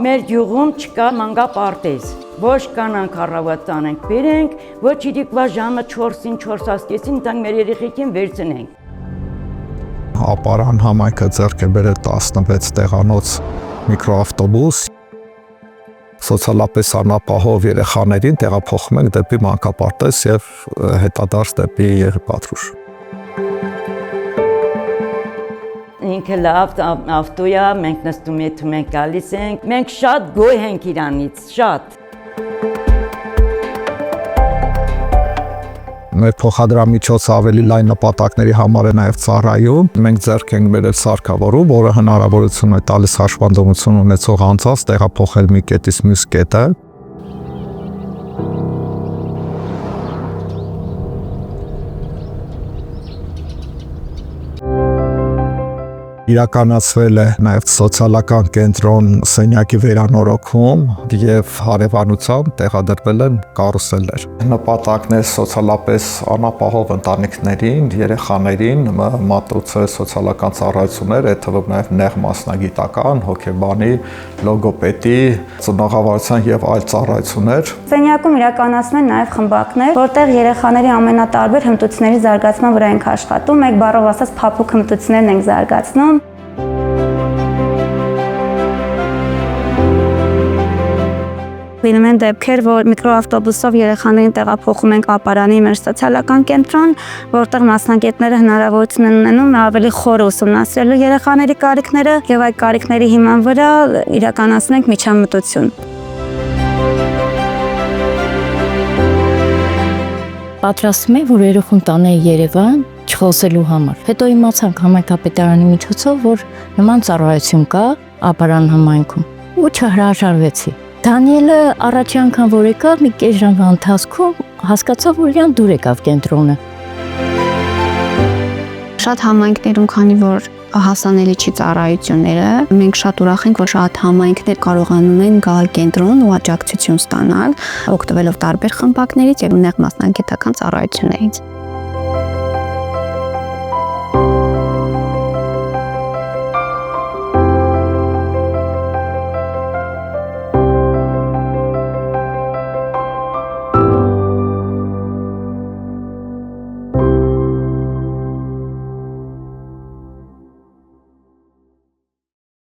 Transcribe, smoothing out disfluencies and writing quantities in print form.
Մեր գյուղում չկա մանկապարտեզ, ոչ կանանք առավոտ տանենք բերենք, ոչ իրիկվա ժամը 4-ին 4:30-ին տանք մեր երեխեքին վերցնենք։ Ապարան համայնքը ձեռք է բերել 16 տեղանոց միկրոավտոբուս, սոցիալապես անապահով երեխաներին տեղափոխում ենք դեպի մանկապարտեզ եւ հետադարձ դեպի Երիպատրուշ։ Ինքը լավ ավտո է, մենք նստում ենք գալիս ենք, մենք շատ գոհ ենք իրանից, շատ։ Մեր փոխադրամիջոցը ավելի լայն նպատակների համար է նաև ծառայում։ Մենք ձեռք ենք բերել սարքավորում, որը հնարավորություն է տալիս հաշվանդամություն ունեցող անձանց տեղափոխել մի կետից մյուս կետը։ Իրականացվել է նաև սոցիալական կենտրոն սենյակի վերանորոգում եւ հարևանությամբ տեղադրվել են կարուսելներ։ Նպատակն է սոցիալապես անապահով ընտանիքներին, երեխաներին մատուցել սոցիալական ծառայություններ, այդ թվում նաև նեղ մասնագիտական, հոգեբանի, լոգոպեդի, ծնողավարության եւ այլ ծառայություններ։ Սենյակում իրականացնում են նաև խմբակներ, որտեղ երեխաների ամենատարբեր հմտությունների զարգացման վրա ենք աշխատում, մեկ բառով ասած փափուկ հմտություններն ենք զարգացնում։ Լինում են դեպքեր, որ միկրոավտոբուսով երեխաներին տեղափոխում ենք Ապարանի մեր սոցիալական կենտրոն, որտեղ մասնագետները հնարավորություն են ունենում ավելի խորը ուսումնասիրելու երեխաների կարիքները եւ այդ կարիքների հիման վրա իրականացնում ենք միջամտություն։ Պատրաստվում է, որ երեխուն տանեի Երևան չխոսելու համար։ Հետո իմացանք համայնքապետարանի միջոցով, որ նման ծառայություն կա Ապարան համայնքում ու չհրաժարվեցի։ Դանիելը առաջի անգամ որ եկավ, մի կես ժամվա ընթացքում հասկացավ, որ իրան դուր եկավ կենտրոնը։ Շատ համայնքներում, քանի որ հասանելի չի ծառայությունները, մենք շատ ուրախ ենք, որ շատ համայնքներ կարողանում են գալ կենտրոն ու աջակցություն ստանալ, օգտվելով տարբեր խմբակներից եւ նեղ մասնագիտական ծառայություններից։